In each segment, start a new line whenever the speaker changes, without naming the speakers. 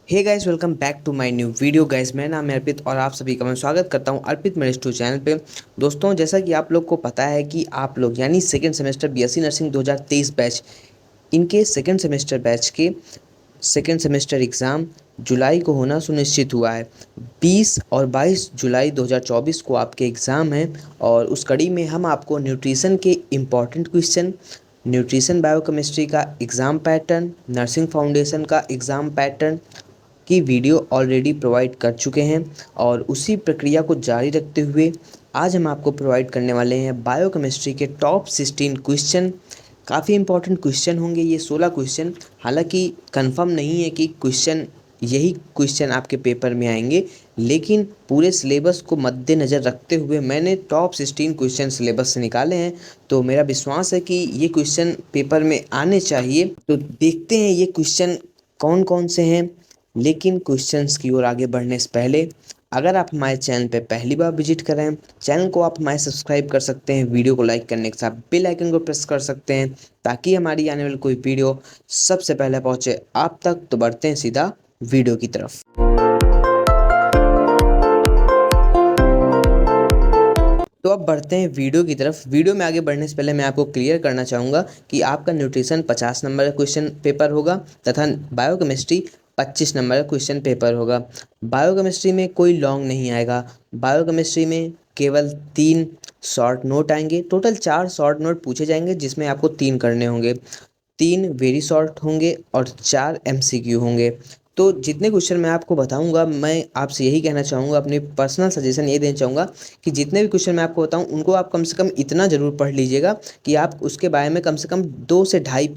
Hey guys, welcome back to my new video guys. मेरा नाम है अर्पित और आप सभी का मैं स्वागत करता हूं अर्पित मेडिस टू चैनल पे। दोस्तों, जैसा कि आप लोग को पता है कि आप लोग यानी second semester BSc nursing 2023 batch, इनके सेकेंड सेमेस्टर बैच के सेकेंड सेमेस्टर एग्ज़ाम जुलाई को होना सुनिश्चित हुआ है। 20 और 22 जुलाई 2024 को आपके एग्ज़ाम हैं और उस कड़ी में हम आपको न्यूट्रिशन के इम्पॉर्टेंट क्वेश्चन, न्यूट्रिशन बायोकेमिस्ट्री का एग्ज़ाम पैटर्न, नर्सिंग फाउंडेशन का एग्ज़ाम पैटर्न की वीडियो ऑलरेडी प्रोवाइड कर चुके हैं और उसी प्रक्रिया को जारी रखते हुए आज हम आपको प्रोवाइड करने वाले हैं बायोकेमिस्ट्री के टॉप 16 क्वेश्चन। काफ़ी इंपॉर्टेंट क्वेश्चन होंगे ये 16 क्वेश्चन। हालांकि कंफर्म नहीं है कि यही क्वेश्चन आपके पेपर में आएंगे, लेकिन पूरे सिलेबस को मद्देनज़र रखते हुए मैंने टॉप 16 क्वेश्चन सिलेबस से निकाले हैं। तो मेरा विश्वास है कि ये क्वेश्चन पेपर में आने चाहिए। तो देखते हैं ये क्वेश्चन कौन कौन से हैं। लेकिन क्वेश्चंस की ओर आगे बढ़ने से पहले अगर आप हमारे चैनल पर पहली बार विजिट कर रहे हैं, चैनल को आप हमारे सब्सक्राइब कर सकते हैं। वीडियो को लाइक करने के साथ बेल आइकन को प्रेस कर सकते हैं ताकि हमारी आने वाली कोई वीडियो सबसे पहले पहुंचे आप तक। तो बढ़ते हैं सीधा वीडियो की तरफ। तो अब बढ़ते हैं वीडियो की तरफ। वीडियो में आगे बढ़ने से पहले मैं आपको क्लियर करना चाहूँगा कि आपका न्यूट्रिशन 50 नंबर का क्वेश्चन पेपर होगा तथा बायोकेमिस्ट्री 25 नंबर का क्वेश्चन पेपर होगा। बायोकेमिस्ट्री में कोई लॉन्ग नहीं आएगा। बायोकेमिस्ट्री में केवल 3 शॉर्ट नोट आएंगे। टोटल 4 शॉर्ट नोट पूछे जाएंगे जिसमें आपको 3 करने होंगे, 3 वेरी शॉर्ट होंगे और 4 एमसीक्यू होंगे। तो जितने क्वेश्चन मैं आपको बताऊंगा, मैं आपसे यही कहना चाहूँगा, अपनी पर्सनल सजेशन ये देना चाहूँगा कि जितने भी क्वेश्चन मैं आपको बताऊँ उनको आप कम से कम इतना ज़रूर पढ़ लीजिएगा कि आप उसके बारे में कम से कम 2 से ढाई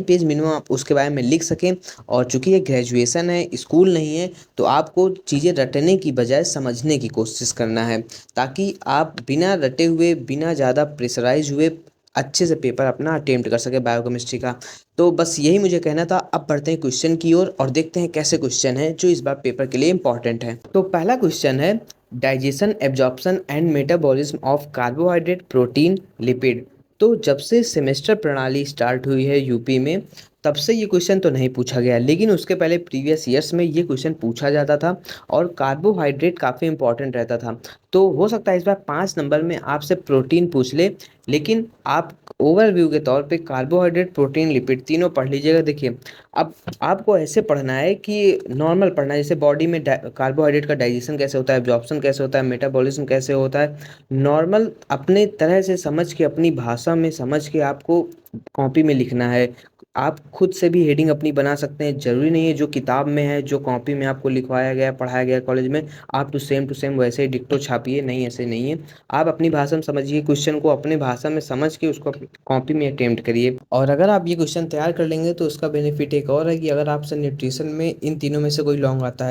पेज मिनिमम आप उसके बारे में लिख सकें। और चूँकि ये ग्रेजुएशन है, स्कूल नहीं है, तो आपको चीज़ें रटने की बजाय समझने की कोशिश करना है ताकि आप बिना रटे हुए, बिना ज़्यादा प्रेशराइज हुए अच्छे से पेपर अपना अटेम्प्ट कर सके बायोकेमिस्ट्री का। तो बस यही मुझे कहना था। अब बढ़ते हैं क्वेश्चन की ओर और देखते हैं कैसे क्वेश्चन है जो इस बार पेपर के लिए इंपॉर्टेंट है। तो पहला क्वेश्चन है digestion, absorption and metabolism of carbohydrate, protein, lipid. तो जब से सेमेस्टर प्रणाली स्टार्ट हुई है यूपी में, तब से ये क्वेश्चन तो नहीं पूछा गया, लेकिन उसके पहले प्रीवियस ईयर्स में ये क्वेश्चन पूछा जाता था और कार्बोहाइड्रेट काफ़ी इंपॉर्टेंट रहता था। तो हो सकता है इस बार 5 नंबर में आपसे प्रोटीन पूछ ले, लेकिन आप ओवरव्यू के तौर पे कार्बोहाइड्रेट, प्रोटीन, लिपिड तीनों पढ़ लीजिएगा। देखिए, अब आपको ऐसे पढ़ना है कि नॉर्मल पढ़ना है, जैसे बॉडी में कार्बोहाइड्रेट का डाइजेशन कैसे होता है, एब्जॉर्प्शन कैसे होता है, मेटाबॉलिज्म कैसे होता है, नॉर्मल अपने तरह से समझ के, अपनी भाषा में समझ के आपको कॉपी में लिखना है। आप खुद से भी हेडिंग अपनी बना सकते हैं। ज़रूरी नहीं है जो किताब में है, जो कॉपी में आपको लिखवाया गया, पढ़ाया गया कॉलेज में, आप टू सेम वैसे ही डिक्टो छापिए। नहीं, ऐसे नहीं है। आप अपनी भाषा में समझिए क्वेश्चन को, अपनी भाषा में समझ के उसको कॉपी में अटेम्प्ट करिए। और अगर आप ये क्वेश्चन तैयार कर लेंगे तो उसका बेनिफिट एक और है कि अगर आपसे न्यूट्रिशन में इन तीनों में से कोई लॉन्ग आता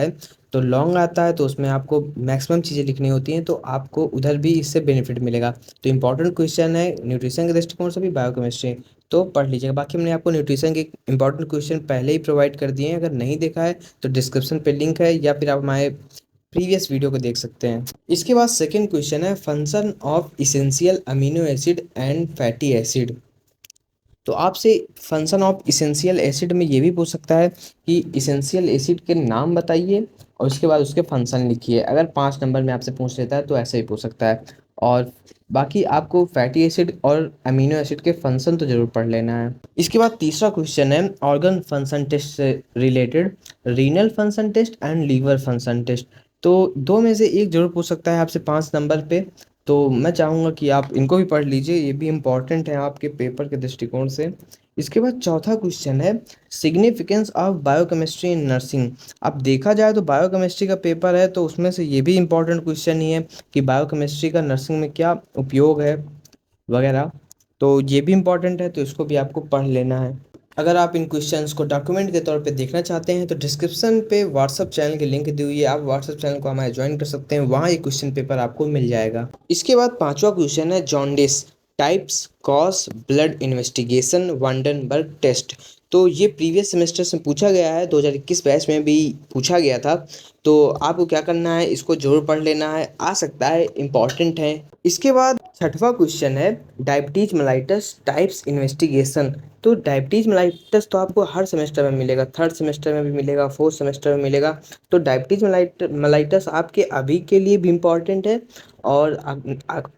है, तो उसमें आपको मैक्सिमम चीज़ें लिखनी होती हैं, तो आपको उधर भी इससे बेनिफिट मिलेगा। तो इंपॉर्टेंट क्वेश्चन है न्यूट्रिशन के दृष्टिकोण से भी, बायोकेमिस्ट्री, तो पढ़ लीजिएगा। बाकी हमने आपको न्यूट्रिशन के इंपॉर्टेंट क्वेश्चन पहले ही प्रोवाइड कर दिए हैं। अगर नहीं देखा है तो डिस्क्रिप्शन पे लिंक है या फिर आप हमारे प्रीवियस वीडियो को देख सकते हैं। इसके बाद सेकंड क्वेश्चन है function of essential amino acid and fatty acid. तो आपसे फंक्शन ऑफ इसेंशियल एसिड में ये भी पूछ सकता है कि इसेंशियल एसिड के नाम बताइए और उसके बाद उसके फंक्शन लिखिए। अगर 5 नंबर में आपसे पूछ लेता है तो ऐसे ही पूछ सकता है। और बाकी आपको फैटी एसिड और अमीनो एसिड के फंक्शन तो जरूर पढ़ लेना है। इसके बाद तीसरा क्वेश्चन है ऑर्गन फंक्शन टेस्ट से related, renal function test and liver function test. तो दो में से एक जरूर पूछ सकता है आपसे 5 नंबर पे। तो मैं चाहूँगा कि आप इनको भी पढ़ लीजिए, ये भी इम्पॉर्टेंट है आपके पेपर के दृष्टिकोण से। इसके बाद चौथा क्वेश्चन है significance of biochemistry in nursing. अब देखा जाए तो बायोकेमिस्ट्री का पेपर है, तो उसमें से ये भी इम्पॉर्टेंट क्वेश्चन ही है कि बायोकेमिस्ट्री का नर्सिंग में क्या उपयोग है वगैरह। तो ये भी इम्पॉर्टेंट है, तो इसको भी आपको पढ़ लेना है। अगर आप इन क्वेश्चंस को डॉक्यूमेंट के तौर पे देखना चाहते हैं तो डिस्क्रिप्शन पे व्हाट्सअप चैनल की लिंक दी हुई है, आप व्हाट्सअप चैनल को हमारे ज्वाइन कर सकते हैं, वहाँ ये क्वेश्चन पेपर आपको मिल जाएगा। इसके बाद पांचवा क्वेश्चन है jaundice, types, cause, blood investigation, van den Bergh test. तो ये प्रीवियस सेमेस्टर से पूछा गया है, 2021 बैच में भी पूछा गया था। तो आपको क्या करना है, इसको ज़रूर पढ़ लेना है, आ सकता है इम्पॉर्टेंट है। इसके बाद छठवां क्वेश्चन है डायबिटीज मेलाइटस टाइप्स इन्वेस्टिगेशन। तो डायबिटीज मेलाइटस तो आपको हर सेमेस्टर में मिलेगा, थर्ड सेमेस्टर में भी मिलेगा, फोर्थ सेमेस्टर में मिलेगा। तो डायबिटीज मेलाइटस आपके अभी के लिए भी इम्पॉर्टेंट है और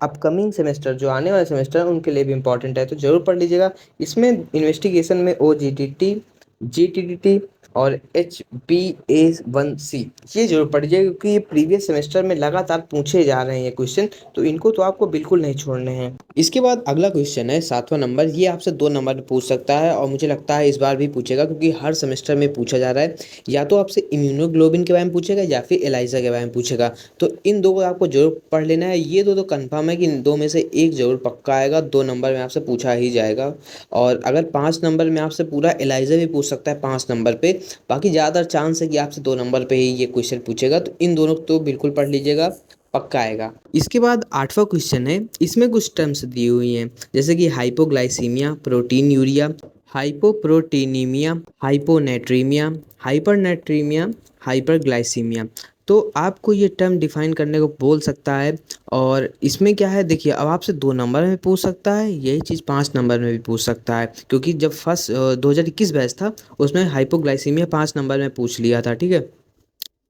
अपकमिंग सेमेस्टर जो आने वाले सेमेस्टर है उनके लिए भी इम्पॉर्टेंट है, तो ज़रूर पढ़ लीजिएगा। इसमें इन्वेस्टिगेशन में OGTT, GTT और HbA1c ये जरूर पढ़ लीजिएगा, क्योंकि ये प्रीवियस सेमेस्टर में लगातार पूछे जा रहे हैं ये क्वेश्चन, तो इनको तो आपको बिल्कुल नहीं छोड़ने हैं। इसके बाद अगला क्वेश्चन है 7वां नंबर। ये आपसे 2 नंबर में पूछ सकता है और मुझे लगता है इस बार भी पूछेगा, क्योंकि हर सेमेस्टर में पूछा जा रहा है। या तो आपसे इम्यूनोग्लोबिन के बारे में पूछेगा या फिर एलाइजा के बारे में पूछेगा, तो इन दो को आपको जरूर पढ़ लेना है। ये दो तो कंफर्म है कि इन दो में से एक जरूर पक्का आएगा, 2 नंबर में आपसे पूछा ही जाएगा। और अगर 5 नंबर में आपसे पूरा एलाइजा भी पूछ सकता है 5 नंबर पे, बाकी ज़्यादा चांस है कि आपसे 2 नंबर पे ही ये क्वेश्चन पूछेगा, तो इन दोनों को तो बिल्कुल पढ़ लीजिएगा, पक्का आएगा। इसके बाद 8वां क्वेश्चन है, इसमें कुछ टर्म्स दी हुई हैं, जैसे कि hypoglycaemia, proteinuria, hypoproteinaemia, hyponatraemia, hypernatraemia, hyperglycaemia. तो आपको ये टर्म डिफाइन करने को बोल सकता है। और इसमें क्या है देखिए, अब आपसे 2 नंबर में पूछ सकता है, यही चीज़ 5 नंबर में भी पूछ सकता है, क्योंकि जब फर्स्ट 2021 बैच था उसमें हाइपोग्लाइसीमिया 5 नंबर में पूछ लिया था, ठीक है।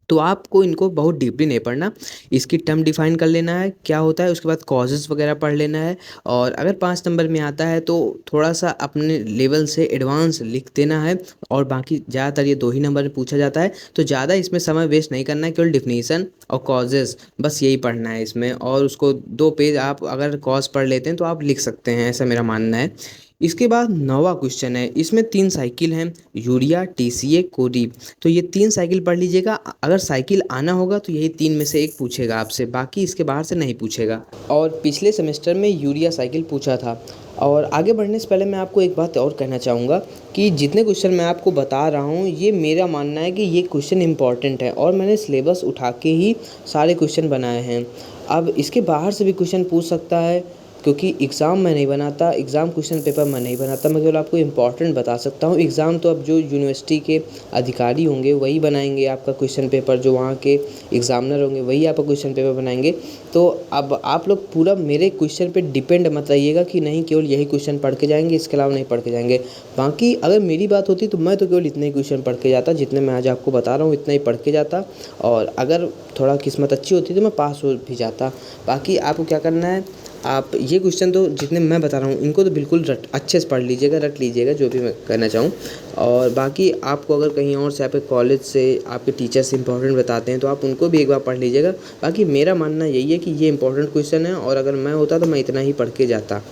तो आपको इनको बहुत डीपली नहीं पढ़ना, इसकी टर्म डिफाइन कर लेना है क्या होता है, उसके बाद कॉजेज़ वगैरह पढ़ लेना है। और अगर 5 नंबर में आता है तो थोड़ा सा अपने लेवल से एडवांस लिख देना है। और बाकी ज़्यादातर ये 2 ही नंबर में पूछा जाता है, तो ज़्यादा इसमें समय वेस्ट नहीं करना है, केवल डिफिनीसन और कॉजेज़ बस यही पढ़ना है इसमें। और उसको 2 पेज आप अगर कॉज पढ़ लेते हैं तो आप लिख सकते हैं, ऐसा मेरा मानना है। इसके बाद 9वां क्वेश्चन है, इसमें 3 साइकिल हैं, यूरिया, TCA, कोरी। तो ये 3 साइकिल पढ़ लीजिएगा, अगर साइकिल आना होगा तो यही 3 में से एक पूछेगा आपसे, बाकी इसके बाहर से नहीं पूछेगा। और पिछले सेमेस्टर में यूरिया साइकिल पूछा था। और आगे बढ़ने से पहले मैं आपको एक बात और कहना चाहूँगा कि जितने क्वेश्चन मैं आपको बता रहा हूँ, ये मेरा मानना है कि ये क्वेश्चन इंपॉर्टेंट है और मैंने सिलेबस उठा के ही सारे क्वेश्चन बनाए हैं। अब इसके बाहर से भी क्वेश्चन पूछ सकता है, क्योंकि एग्ज़ाम मैं नहीं बनाता, एग्ज़ाम क्वेश्चन पेपर मैं नहीं बनाता, मैं केवल आपको इम्पॉर्टेंट बता सकता हूँ। एग्ज़ाम तो अब जो यूनिवर्सिटी के अधिकारी होंगे वही बनाएंगे आपका क्वेश्चन पेपर, जो वहाँ के एग्ज़ामिनर होंगे वही आपका क्वेश्चन पेपर बनाएंगे। तो अब आप लोग पूरा मेरे क्वेश्चन पे डिपेंड मत रहिएगा कि नहीं केवल यही क्वेश्चन पढ़ के जाएंगे, इसके अलावा नहीं पढ़ के जाएंगे। बाकी अगर मेरी बात होती तो मैं तो केवल इतने ही क्वेश्चन पढ़ के जाता, जितने मैं आज आपको बता रहा हूँ इतना ही पढ़ के जाता। और अगर थोड़ा किस्मत अच्छी होती तो मैं पास हो भी जाता। बाकी आपको क्या करना है, आप ये क्वेश्चन तो जितने मैं बता रहा हूँ इनको तो बिल्कुल अच्छे से पढ़ लीजिएगा, रट लीजिएगा जो भी मैं कहना चाहूँ। और बाकी आपको अगर कहीं और से आपके कॉलेज से आपके टीचर्स इंपॉर्टेंट बताते हैं तो आप उनको भी एक बार पढ़ लीजिएगा। बाकी मेरा मानना यही है कि ये इंपॉर्टेंट क्वेश्चन है, और अगर मैं होता तो मैं इतना ही पढ़ के जाता।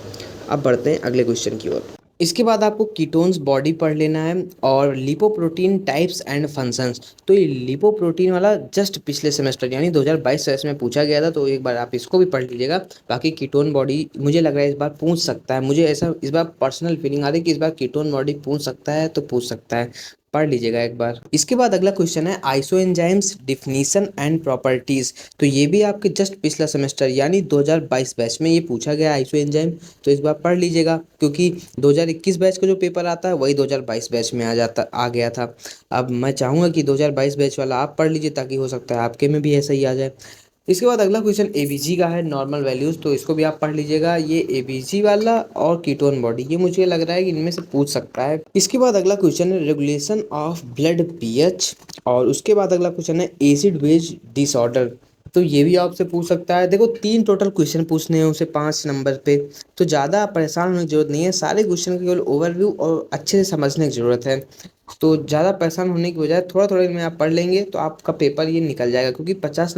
अब बढ़ते हैं अगले क्वेश्चन की ओर। इसके बाद आपको कीटोन्स बॉडी पढ़ लेना है और लिपोप्रोटीन टाइप्स एंड फंक्शंस। तो ये लिपोप्रोटीन वाला जस्ट पिछले सेमेस्टर यानी 2022 में पूछा गया था, तो एक बार आप इसको भी पढ़ लीजिएगा। बाकी कीटोन बॉडी मुझे लग रहा है इस बार पूछ सकता है, मुझे ऐसा इस बार पर्सनल फीलिंग आ रही है कि इस बार कीटोन बॉडी पूछ सकता है, तो पूछ सकता है, पढ़ लीजिएगा एक बार। इसके बाद अगला क्वेश्चन है आइसोएंजाइम्स डिफिनीशन एंड प्रॉपर्टीज। तो ये भी आपके जस्ट पिछला सेमेस्टर यानी 2022 बैच में ये पूछा गया आइसोएंजाइम, तो इस बार पढ़ लीजिएगा, क्योंकि 2021 बैच का जो पेपर आता है वही 2022 बैच में आ गया था। अब मैं चाहूँगा कि 2022 बैच वाला आप पढ़ लीजिए, ताकि हो सकता है आपके में भी ऐसा ही आ जाए। इसके बाद अगला क्वेश्चन एबीजी का है, नॉर्मल वैल्यूज़, तो इसको भी आप पढ़ लीजिएगा। ये एबीजी वाला और कीटोन बॉडी ये मुझे लग रहा है कि इनमें से पूछ सकता है। इसके बाद अगला क्वेश्चन है रेगुलेशन ऑफ ब्लड पीएच, और उसके बाद अगला क्वेश्चन है एसिड बेस डिसऑर्डर। तो ये भी आपसे पूछ सकता है। देखो 3 टोटल क्वेश्चन पूछने हैं उसे 5 नंबर पे, तो ज़्यादा परेशान होने की जरूरत नहीं है, सारे क्वेश्चन की केवल ओवरव्यू और अच्छे से समझने की ज़रूरत है। तो ज़्यादा परेशान होने की बजाय थोड़ा थोड़ा में आप पढ़ लेंगे तो आपका पेपर ये निकल जाएगा, क्योंकि 50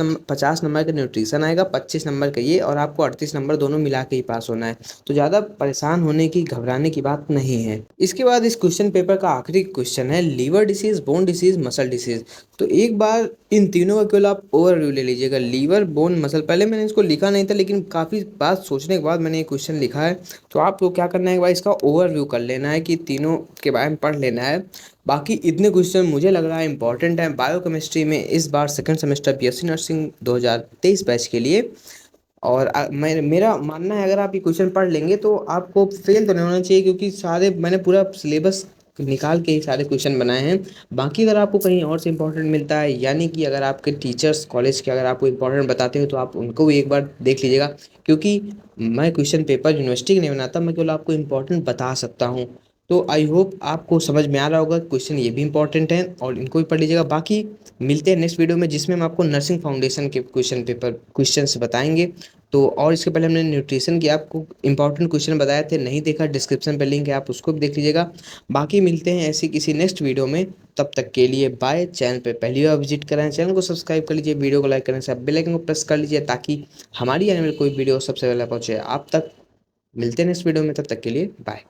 नंबर का न्यूट्रिशन आएगा, 25 नंबर का ये, और आपको 38 नंबर दोनों मिला के ही पास होना है। तो ज़्यादा परेशान होने की घबराने की बात नहीं है। इसके बाद इस क्वेश्चन पेपर का आखिरी क्वेश्चन है liver disease, bone disease, muscle disease. तो एक बार इन तीनों का केवल आप ओवरव्यू ले लीजिएगा, लीवर, बोन, मसल। पहले मैंने इसको लिखा नहीं था, लेकिन काफ़ी बात सोचने के बाद मैंने ये क्वेश्चन लिखा है। तो आपको क्या करना है, एक बार इसका ओवरव्यू कर लेना है कि तीनों के बारे में पढ़ लेना है। बाकी इतने क्वेश्चन मुझे लग रहा है इंपॉर्टेंट है बायोकेमिस्ट्री में इस बार second semester BSc nursing 2023 batch के लिए। और मेरा मानना है अगर आप ये क्वेश्चन पढ़ लेंगे तो आपको फेल तो नहीं होना चाहिए, क्योंकि सारे मैंने पूरा सिलेबस निकाल के ही सारे क्वेश्चन बनाए हैं। बाकी अगर आपको कहीं और से इंपॉर्टेंट मिलता है, यानी कि अगर आपके टीचर्स कॉलेज के अगर आपको इंपॉर्टेंट बताते हो तो आप उनको भी एक बार देख लीजिएगा, क्योंकि मैं क्वेश्चन पेपर यूनिवर्सिटी के नहीं बनाता, मैं केवल आपको इंपॉर्टेंट बता सकता हूँ। तो आई होप आपको समझ में आ रहा होगा, क्वेश्चन ये भी इंपॉर्टेंट है और इनको भी पढ़ लीजिएगा। बाकी मिलते हैं नेक्स्ट वीडियो में, जिसमें हम आपको नर्सिंग फाउंडेशन के क्वेश्चन पेपर क्वेश्चंस बताएंगे। तो और इसके पहले हमने न्यूट्रिशन के आपको इंपॉर्टेंट क्वेश्चन बताए थे, नहीं देखा डिस्क्रिप्शन पे लिंक है, आप उसको भी देख लीजिएगा। बाकी मिलते हैं ऐसी किसी नेक्स्ट वीडियो में, तब तक के लिए बाय। चैनल पे पहली बार विजिट करें, चैनल को सब्सक्राइब कर लीजिए, वीडियो को लाइक करने से बेल आइकन को प्रेस कर लीजिए, ताकि हमारी आने वाली कोई वीडियो सबसे पहले पहुंचे आप तक। मिलते हैं नेक्स्ट वीडियो में, तब तक के लिए बाय।